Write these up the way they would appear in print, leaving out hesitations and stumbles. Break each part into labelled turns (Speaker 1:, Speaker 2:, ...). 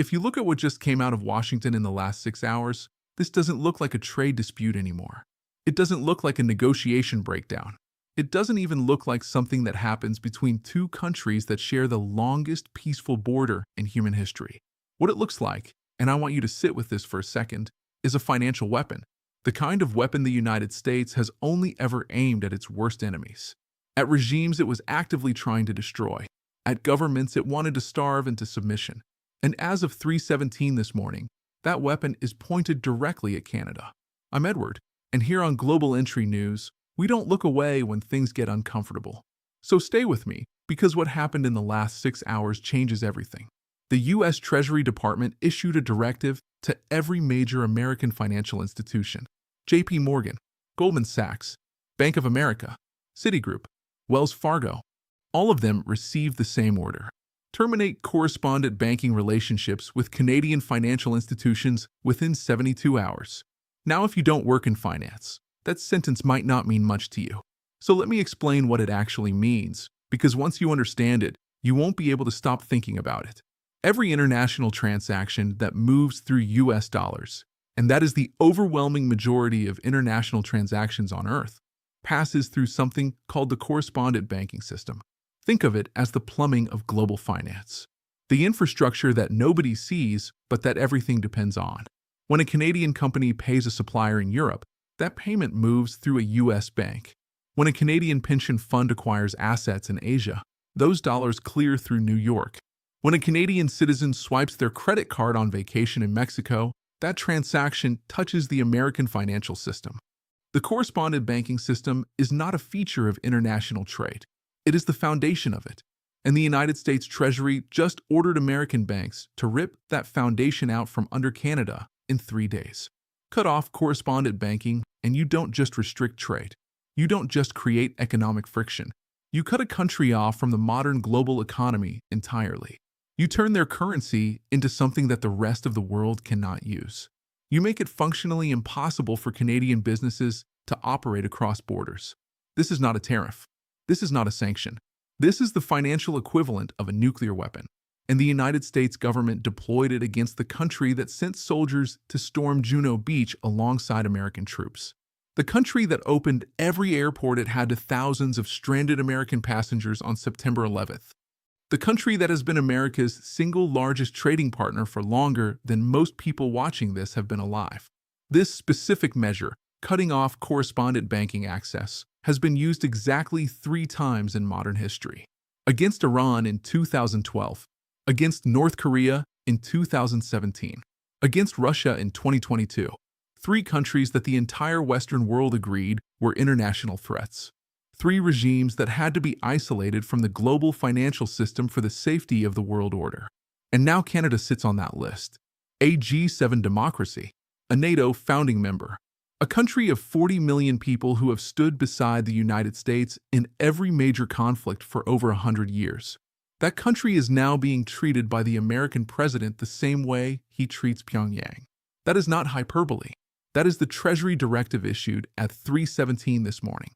Speaker 1: If you look at what just came out of Washington in the last 6 hours, this doesn't look like a trade dispute anymore. It doesn't look like a negotiation breakdown. It doesn't even look like something that happens between two countries that share the longest peaceful border in human history. What it looks like, and I want you to sit with this for a second, is a financial weapon. The kind of weapon the United States has only ever aimed at its worst enemies. At regimes it was actively trying to destroy. At governments it wanted to starve into submission. And as of 3:17 this morning, that weapon is pointed directly at Canada. I'm Edward, and here on Global Entry News, we don't look away when things get uncomfortable. So stay with me, because what happened in the last 6 hours changes everything. The US Treasury Department issued a directive to every major American financial institution: JP Morgan, Goldman Sachs, Bank of America, Citigroup, Wells Fargo. All of them received the same order. Terminate correspondent banking relationships with Canadian financial institutions within 72 hours. Now, if you don't work in finance, that sentence might not mean much to you. So let me explain what it actually means, because once you understand it, you won't be able to stop thinking about it. Every international transaction that moves through US dollars, and that is the overwhelming majority of international transactions on Earth, passes through something called the correspondent banking system. Think of it as the plumbing of global finance. The infrastructure that nobody sees, but that everything depends on. When a Canadian company pays a supplier in Europe, that payment moves through a US bank. When a Canadian pension fund acquires assets in Asia, those dollars clear through New York. When a Canadian citizen swipes their credit card on vacation in Mexico, that transaction touches the American financial system. The correspondent banking system is not a feature of international trade. It is the foundation of it. And the United States Treasury just ordered American banks to rip that foundation out from under Canada in 3 days. Cut off correspondent banking, and you don't just restrict trade. You don't just create economic friction. You cut a country off from the modern global economy entirely. You turn their currency into something that the rest of the world cannot use. You make it functionally impossible for Canadian businesses to operate across borders. This is not a tariff. This is not a sanction. This is the financial equivalent of a nuclear weapon. And the United States government deployed it against the country that sent soldiers to storm Juno Beach alongside American troops. The country that opened every airport it had to thousands of stranded American passengers on September 11th. The country that has been America's single largest trading partner for longer than most people watching this have been alive. This specific measure, cutting off correspondent banking access, has been used exactly 3 times in modern history. Against Iran in 2012, against North Korea in 2017, against Russia in 2022. 3 countries that the entire Western world agreed were international threats. 3 regimes that had to be isolated from the global financial system for the safety of the world order. And now Canada sits on that list. A G7 democracy, a NATO founding member, a country of 40 million people who have stood beside the United States in every major conflict for over 100 years. That country is now being treated by the American president the same way he treats Pyongyang. That is not hyperbole. That is the Treasury directive issued at 3:17 this morning.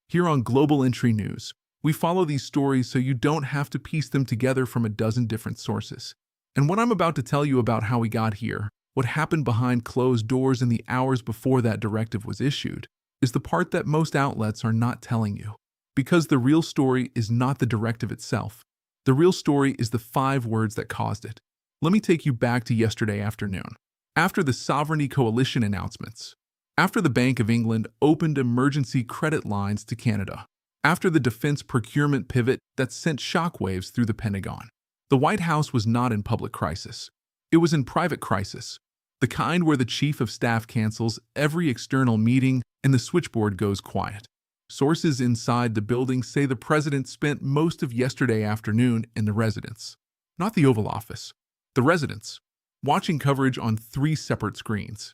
Speaker 1: Here on Global Entry News, we follow these stories so you don't have to piece them together from a dozen different sources. And what I'm about to tell you about how we got here, what happened behind closed doors in the hours before that directive was issued, is the part that most outlets are not telling you. Because the real story is not the directive itself. The real story is the 5 words that caused it. Let me take you back to yesterday afternoon. After the Sovereignty Coalition announcements, after the Bank of England opened emergency credit lines to Canada, after the defense procurement pivot that sent shockwaves through the Pentagon, the White House was not in public crisis. It was in private crisis, the kind where the chief of staff cancels every external meeting and the switchboard goes quiet. Sources inside the building say the president spent most of yesterday afternoon in the residence, not the Oval Office, the residence, watching coverage on 3 separate screens: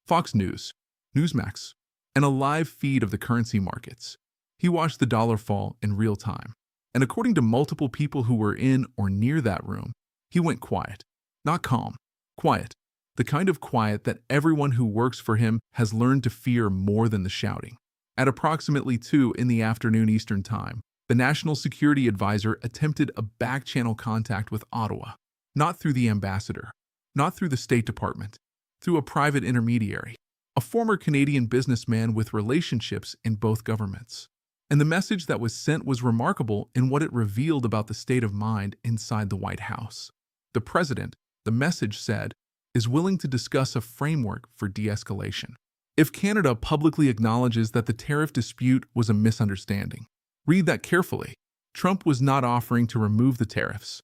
Speaker 1: Fox News, Newsmax, and a live feed of the currency markets. He watched the dollar fall in real time, and according to multiple people who were in or near that room, he went quiet. Not calm, quiet. The kind of quiet that everyone who works for him has learned to fear more than the shouting. At approximately 2 in the afternoon Eastern Time, the National Security Advisor attempted a back-channel contact with Ottawa, not through the ambassador, not through the State Department, through a private intermediary, a former Canadian businessman with relationships in both governments. And the message that was sent was remarkable in what it revealed about the state of mind inside the White House. The president, the message said, is willing to discuss a framework for de-escalation. If Canada publicly acknowledges that the tariff dispute was a misunderstanding, read that carefully. Trump was not offering to remove the tariffs.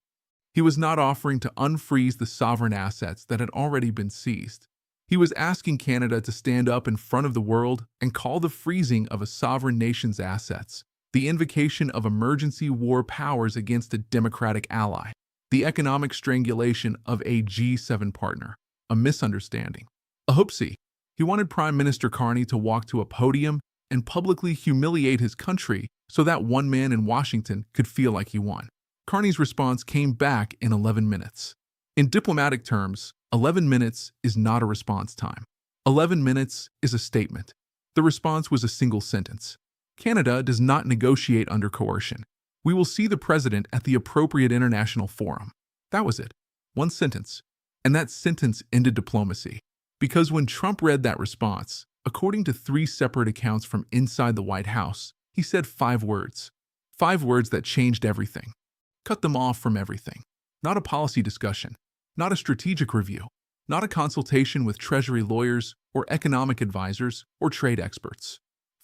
Speaker 1: He was not offering to unfreeze the sovereign assets that had already been seized. He was asking Canada to stand up in front of the world and call the freezing of a sovereign nation's assets the invocation of emergency war powers against a democratic ally, the economic strangulation of a G7 partner, a misunderstanding, a hoopsie. He wanted Prime Minister Carney to walk to a podium and publicly humiliate his country so that one man in Washington could feel like he won. Carney's response came back in 11 minutes. In diplomatic terms, 11 minutes is not a response time. 11 minutes is a statement. The response was a single sentence. Canada does not negotiate under coercion. We will see the president at the appropriate international forum. That was it. One sentence. And that sentence ended diplomacy. Because when Trump read that response, according to 3 separate accounts from inside the White House, he said 5 words. 5 words that changed everything. Cut them off from everything. Not a policy discussion. Not a strategic review. Not a consultation with Treasury lawyers or economic advisors or trade experts.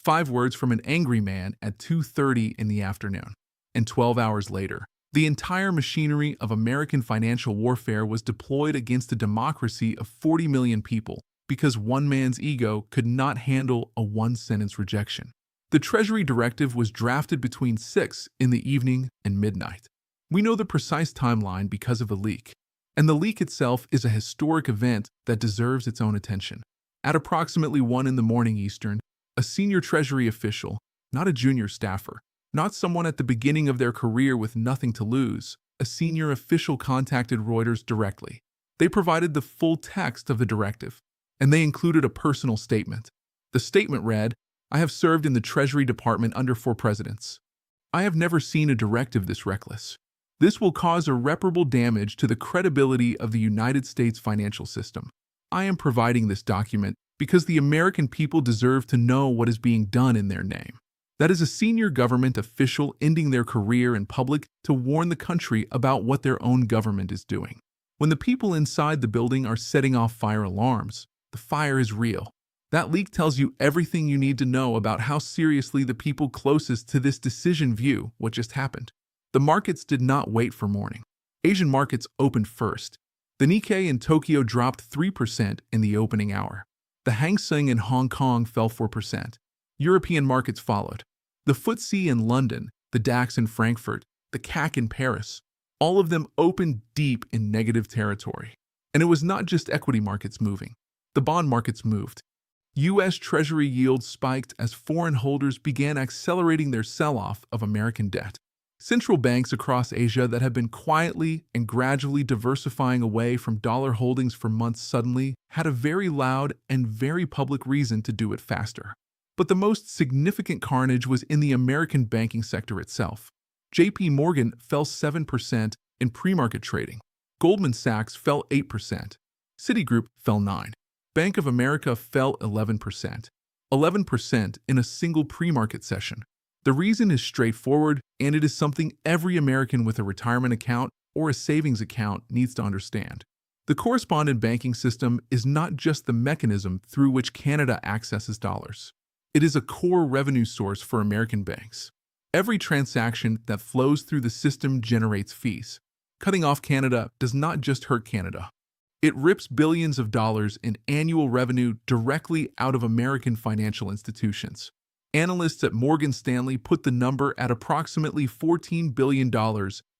Speaker 1: 5 words from an angry man at 2:30 in the afternoon. And 12 hours later, the entire machinery of American financial warfare was deployed against a democracy of 40 million people because one man's ego could not handle a one-sentence rejection. The Treasury directive was drafted between 6 in the evening and midnight. We know the precise timeline because of the leak. And the leak itself is a historic event that deserves its own attention. At approximately 1 in the morning Eastern, a senior Treasury official, not a junior staffer, not someone at the beginning of their career with nothing to lose, a senior official contacted Reuters directly. They provided the full text of the directive, and they included a personal statement. The statement read, "I have served in the Treasury Department under 4 presidents. I have never seen a directive this reckless. This will cause irreparable damage to the credibility of the United States financial system. I am providing this document because the American people deserve to know what is being done in their name." That is a senior government official ending their career in public to warn the country about what their own government is doing. When the people inside the building are setting off fire alarms, the fire is real. That leak tells you everything you need to know about how seriously the people closest to this decision view what just happened. The markets did not wait for morning. Asian markets opened first. The Nikkei in Tokyo dropped 3% in the opening hour. The Hang Seng in Hong Kong fell 4%. European markets followed. The FTSE in London, the DAX in Frankfurt, the CAC in Paris, all of them opened deep in negative territory. And it was not just equity markets moving. The bond markets moved. US Treasury yields spiked as foreign holders began accelerating their sell-off of American debt. Central banks across Asia that had been quietly and gradually diversifying away from dollar holdings for months suddenly had a very loud and very public reason to do it faster. But the most significant carnage was in the American banking sector itself. JP Morgan fell 7% in pre-market trading. Goldman Sachs fell 8%. Citigroup fell 9%. Bank of America fell 11%. 11% in a single pre-market session. The reason is straightforward, and it is something every American with a retirement account or a savings account needs to understand. The correspondent banking system is not just the mechanism through which Canada accesses dollars. It is a core revenue source for American banks. Every transaction that flows through the system generates fees. Cutting off Canada does not just hurt Canada. It rips billions of dollars in annual revenue directly out of American financial institutions. Analysts at Morgan Stanley put the number at approximately $14 billion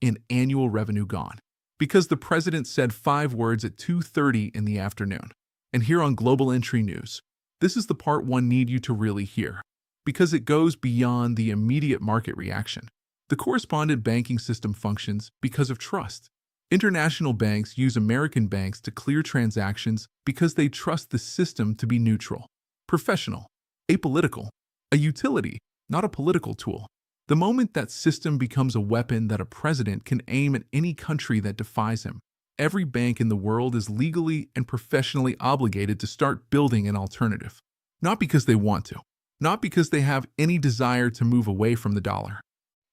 Speaker 1: in annual revenue gone. Because the president said 5 words at 2:30 in the afternoon. And here on Global Entry News, this is the part one need you to really hear, because it goes beyond the immediate market reaction. The correspondent banking system functions because of trust. International banks use American banks to clear transactions because they trust the system to be neutral, professional, apolitical, a utility, not a political tool. The moment that system becomes a weapon that a president can aim at any country that defies him, every bank in the world is legally and professionally obligated to start building an alternative. Not because they want to, not because they have any desire to move away from the dollar,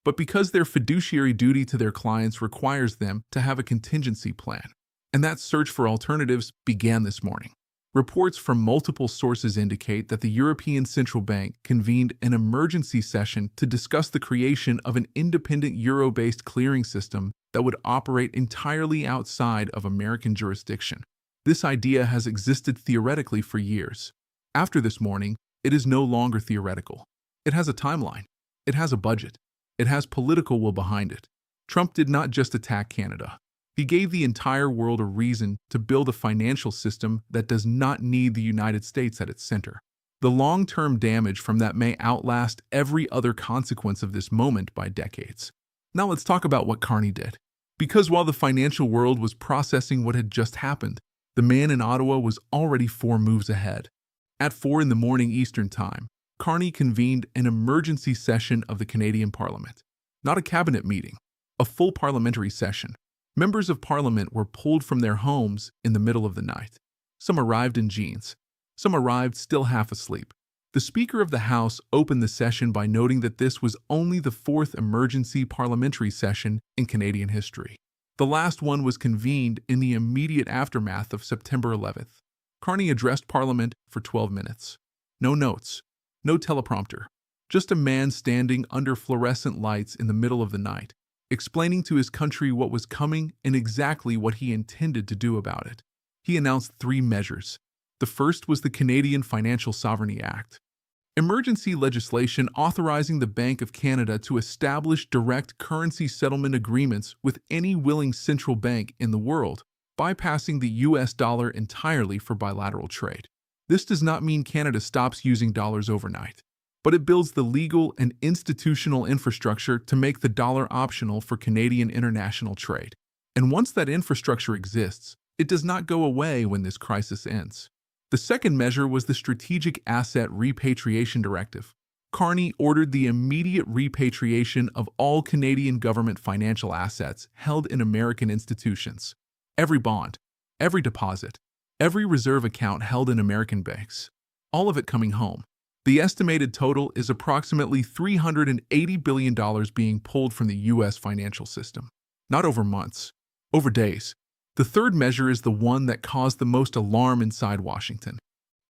Speaker 1: but because their fiduciary duty to their clients requires them to have a contingency plan. And that search for alternatives began this morning. Reports from multiple sources indicate that the European Central Bank convened an emergency session to discuss the creation of an independent euro-based clearing system that would operate entirely outside of American jurisdiction. This idea has existed theoretically for years. After this morning, it is no longer theoretical. It has a timeline. It has a budget. It has political will behind it. Trump did not just attack Canada. He gave the entire world a reason to build a financial system that does not need the United States at its center. The long-term damage from that may outlast every other consequence of this moment by decades. Now let's talk about what Carney did. Because while the financial world was processing what had just happened, the man in Ottawa was already 4 moves ahead. At 4 in the morning Eastern Time, Carney convened an emergency session of the Canadian Parliament. Not a cabinet meeting, a full parliamentary session. Members of Parliament were pulled from their homes in the middle of the night. Some arrived in jeans. Some arrived still half asleep. The Speaker of the House opened the session by noting that this was only the 4th emergency parliamentary session in Canadian history. The last one was convened in the immediate aftermath of September 11th. Carney addressed Parliament for 12 minutes. No notes, no teleprompter, just a man standing under fluorescent lights in the middle of the night, explaining to his country what was coming and exactly what he intended to do about it. He announced 3 measures. The first was the Canadian Financial Sovereignty Act, emergency legislation authorizing the Bank of Canada to establish direct currency settlement agreements with any willing central bank in the world, bypassing the US dollar entirely for bilateral trade. This does not mean Canada stops using dollars overnight, but it builds the legal and institutional infrastructure to make the dollar optional for Canadian international trade. And once that infrastructure exists, it does not go away when this crisis ends. The second measure was the Strategic Asset Repatriation Directive. Carney ordered the immediate repatriation of all Canadian government financial assets held in American institutions. Every bond, every deposit, every reserve account held in American banks. All of it coming home. The estimated total is approximately $380 billion being pulled from the U.S. financial system. Not over months, over days. The third measure is the one that caused the most alarm inside Washington.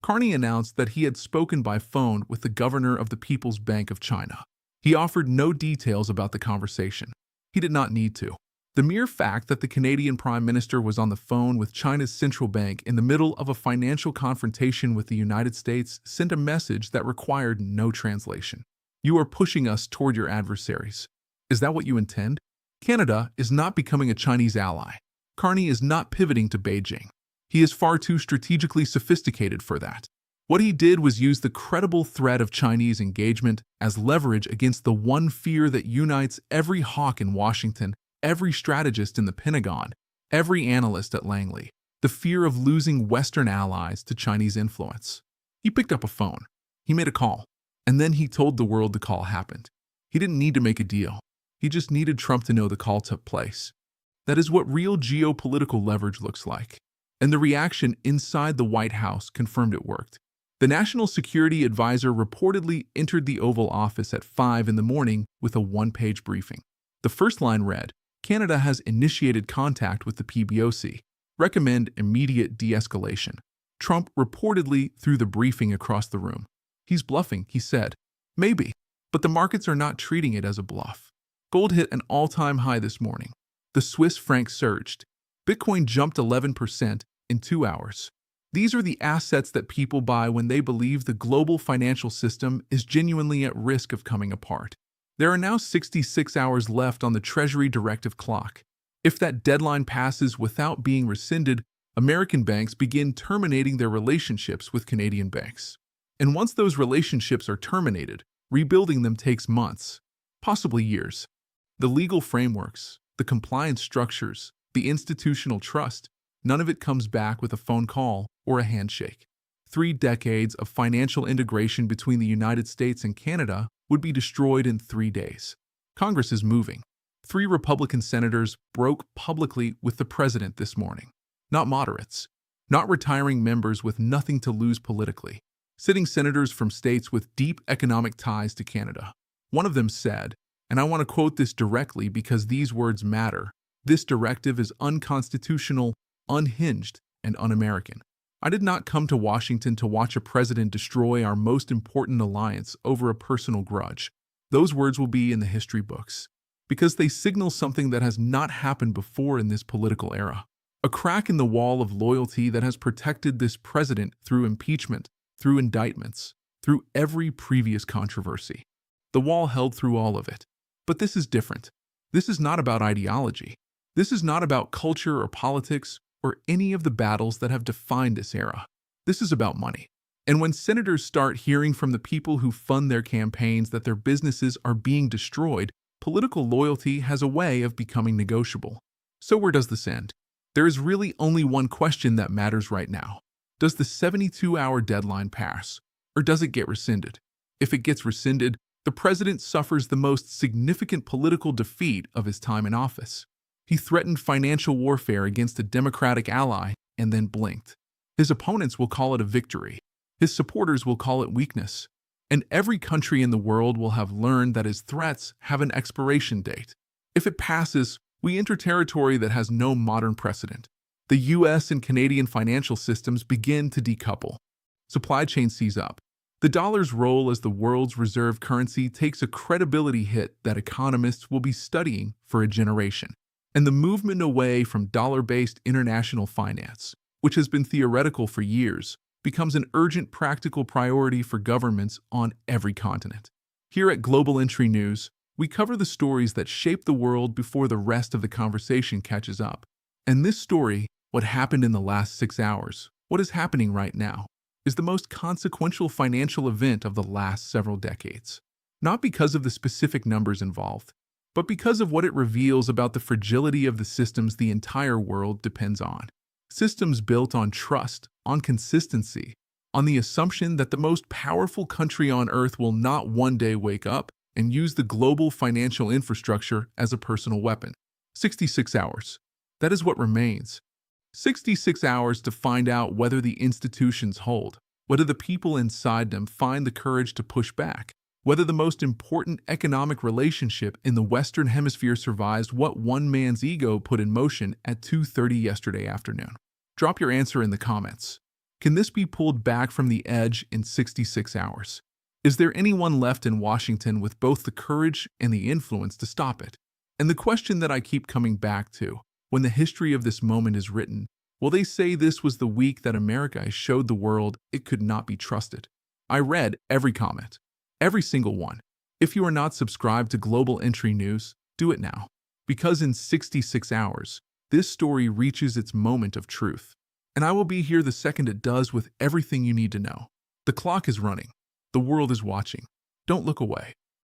Speaker 1: Carney announced that he had spoken by phone with the governor of the People's Bank of China. He offered no details about the conversation. He did not need to. The mere fact that the Canadian Prime Minister was on the phone with China's central bank in the middle of a financial confrontation with the United States sent a message that required no translation. You are pushing us toward your adversaries. Is that what you intend? Canada is not becoming a Chinese ally. Carney is not pivoting to Beijing. He is far too strategically sophisticated for that. What he did was use the credible threat of Chinese engagement as leverage against the one fear that unites every hawk in Washington, every strategist in the Pentagon, every analyst at Langley, the fear of losing Western allies to Chinese influence. He picked up a phone. He made a call. And then he told the world the call happened. He didn't need to make a deal. He just needed Trump to know the call took place. That is what real geopolitical leverage looks like. And the reaction inside the White House confirmed it worked. The National Security Advisor reportedly entered the Oval Office at 5 in the morning with a 1-page briefing. The first line read, Canada has initiated contact with the PBOC. Recommend immediate de-escalation. Trump reportedly threw the briefing across the room. He's bluffing, he said. Maybe, but the markets are not treating it as a bluff. Gold hit an all-time high this morning. The Swiss franc surged. Bitcoin jumped 11% in 2 hours. These are the assets that people buy when they believe the global financial system is genuinely at risk of coming apart. There are now 66 hours left on the Treasury directive clock. If that deadline passes without being rescinded, American banks begin terminating their relationships with Canadian banks. And once those relationships are terminated, rebuilding them takes months, possibly years. The legal frameworks, the compliance structures, the institutional trust, none of it comes back with a phone call or a handshake. 3 decades of financial integration between the United States and Canada would be destroyed in 3 days. Congress is moving. 3 Republican senators broke publicly with the president this morning. Not moderates, not retiring members with nothing to lose politically, sitting senators from states with deep economic ties to Canada. One of them said, and I want to quote this directly because these words matter, "This directive is unconstitutional, unhinged, and un-American." I did not come to Washington to watch a president destroy our most important alliance over a personal grudge. Those words will be in the history books, because they signal something that has not happened before in this political era. A crack in the wall of loyalty that has protected this president through impeachment, through indictments, through every previous controversy. The wall held through all of it. But this is different. This is not about ideology. This is not about culture or politics or any of the battles that have defined this era. This is about money. And when senators start hearing from the people who fund their campaigns that their businesses are being destroyed, political loyalty has a way of becoming negotiable. So where does this end? There is really only one question that matters right now. Does the 72-hour deadline pass, or does it get rescinded? If it gets rescinded, the president suffers the most significant political defeat of his time in office. He threatened financial warfare against a Democratic ally and then blinked. His opponents will call it a victory. His supporters will call it weakness. And every country in the world will have learned that his threats have an expiration date. If it passes, we enter territory that has no modern precedent. The US and Canadian financial systems begin to decouple. Supply chains seize up. The dollar's role as the world's reserve currency takes a credibility hit that economists will be studying for a generation. And the movement away from dollar-based international finance, which has been theoretical for years, becomes an urgent practical priority for governments on every continent. Here at Global Entry News, we cover the stories that shape the world before the rest of the conversation catches up. And this story, what happened in the last 6 hours, what is happening right now, is the most consequential financial event of the last several decades. Not because of the specific numbers involved, but because of what it reveals about the fragility of the systems the entire world depends on. Systems built on trust, on consistency, on the assumption that the most powerful country on earth will not one day wake up and use the global financial infrastructure as a personal weapon. 66 hours. That is what remains. 66 hours to find out whether the institutions hold, whether the people inside them find the courage to push back, whether the most important economic relationship in the Western Hemisphere survives what one man's ego put in motion at 2:30 yesterday afternoon. Drop your answer in the comments. Can this be pulled back from the edge in 66 hours? Is there anyone left in Washington with both the courage and the influence to stop it? And the question that I keep coming back to, when the history of this moment is written, will they say this was the week that America showed the world it could not be trusted? I read every comment, every single one. If you are not subscribed to Global Entry News, do it now. Because in 66 hours, this story reaches its moment of truth. And I will be here the second it does with everything you need to know. The clock is running. The world is watching. Don't look away.